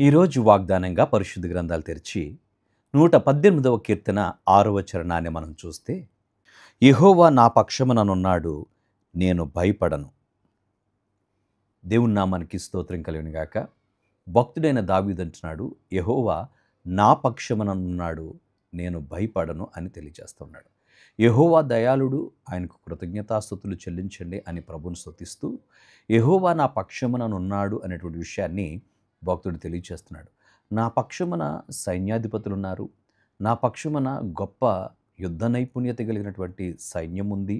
ఈరోజు వాగ్దానంగా పరిశుద్ధ గ్రంథాలు తెరిచి 118వ కీర్తన 6వ చరణాన్ని మనం చూస్తే, యెహోవా నా పక్షముననున్నాడు, నేను భయపడను. దేవుని నామానికి స్తోత్రం కలుగును గాక. భక్తుడైన దావీదు అంటున్నాడు, యెహోవా నా పక్షముననున్నాడు, నేను భయపడను అని తెలియజేస్తున్నాడు. యెహోవా దయాళుడు, ఆయనకు కృతజ్ఞతాస్తుతులు చెల్లించండి అని ప్రభువును స్తుతిస్తూ, యెహోవా నా పక్షముననున్నాడు అనేటువంటి విషయాన్ని భక్తుడు తెలియజేస్తున్నాడు. నా పక్షమున సైన్యాధిపతులున్నారు, నా పక్షమున గొప్ప యుద్ధ నైపుణ్యత కలిగినటువంటి సైన్యం ఉంది,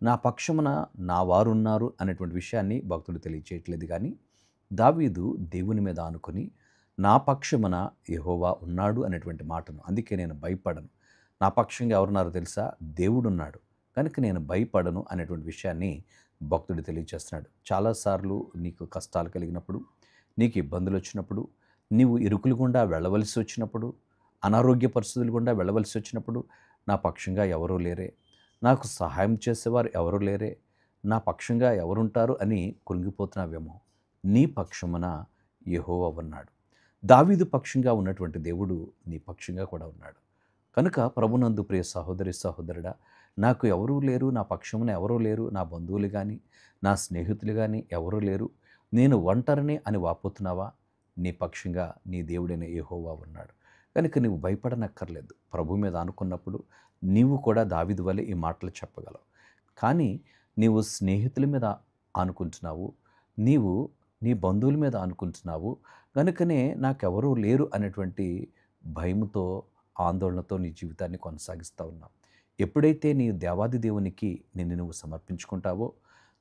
నా పక్షమున నా వారున్నారు అనేటువంటి విషయాన్ని భక్తుడు తెలియచేయట్లేదు. కానీ దావీదు దేవుని మీద ఆనుకొని నా పక్షమున యెహోవా ఉన్నాడు అనేటువంటి మాటను, అందుకే నేను భయపడను. నా పక్షంగా ఎవరున్నారో తెలుసా? దేవుడున్నాడు, కనుక నేను భయపడను అనేటువంటి విషయాన్ని భక్తుడు తెలియచేస్తున్నాడు. చాలాసార్లు నీకు కష్టాలు కలిగినప్పుడు, నీకు ఇబ్బందులు వచ్చినప్పుడు, నీవు ఇరుకులు గుండా వెళ్ళవలసి వచ్చినప్పుడు, అనారోగ్య పరిస్థితులు గుండా వెళ్ళవలసి వచ్చినప్పుడు, నా పక్షంగా ఎవరూ లేరే, నాకు సహాయం చేసేవారు ఎవరూ లేరే, నా పక్షంగా ఎవరుంటారు అని కృంగిపోతున్నావేమో, నీ పక్షమున యెహోవా ఉన్నాడు. దావీదు పక్షంగా ఉన్నటువంటి దేవుడు నీ పక్షంగా కూడా ఉన్నాడు. కనుక ప్రభునందు ప్రియ సహోదరి సహోదరుడా, నాకు ఎవరూ లేరు, నా పక్షమున ఎవరూ లేరు, నా బంధువులు కానీ నా స్నేహితులు కానీ ఎవరూ లేరు, నేను ఒంటరిని అని వాపోతున్నావా? నీ పక్షంగా నీ దేవుడైన యెహోవా ఉన్నాడు. కనుక నువ్వు భయపడనక్కర్లేదు. ప్రభు మీద ఆనుకున్నప్పుడు నీవు కూడా దావీదు వలె ఈ మాటలు చెప్పగలవు. కానీ నీవు స్నేహితుల మీద ఆనుకుంటున్నావు, నీవు నీ బంధువుల మీద ఆనుకుంటున్నావు, కనుకనే నాకెవరూ లేరు అనేటువంటి భయముతో, ఆందోళనతో నీ జీవితాన్ని కొనసాగిస్తూ ఉన్నావు. ఎప్పుడైతే నీ దేవాది దేవునికి నిన్ను నువ్వు సమర్పించుకుంటావో,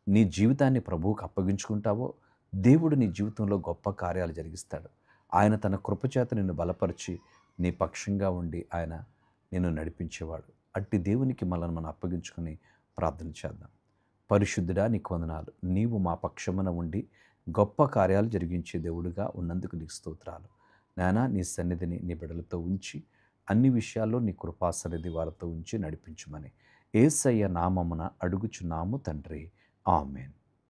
నీ జీవితాన్ని ప్రభువుకు అప్పగించుకుంటావో, దేవుడు నీ జీవితంలో గొప్ప కార్యాలు జరిగిస్తాడు. ఆయన తన కృపచేత నిన్ను బలపరిచి నీ పక్షంగా ఉండి ఆయన నిన్ను నడిపించేవాడు. అట్టి దేవునికి మనల్ని మనం అప్పగించుకుని ప్రార్థన చేద్దాం. పరిశుద్ధుడా, నీకు వందనాలు. నీవు మా పక్షమున ఉండి గొప్ప కార్యాలు జరిగించే దేవుడుగా ఉన్నందుకు నీకు స్తోత్రాలు. నాయనా, నీ సన్నిధిని నీ బిడ్డలతో ఉంచి అన్ని విషయాల్లో నీ కృపా సన్నిధి వారితో ఉంచి నడిపించుమని యేసయ్య నామమున అడుగుచున్నాము తండ్రి. ఆమేన్.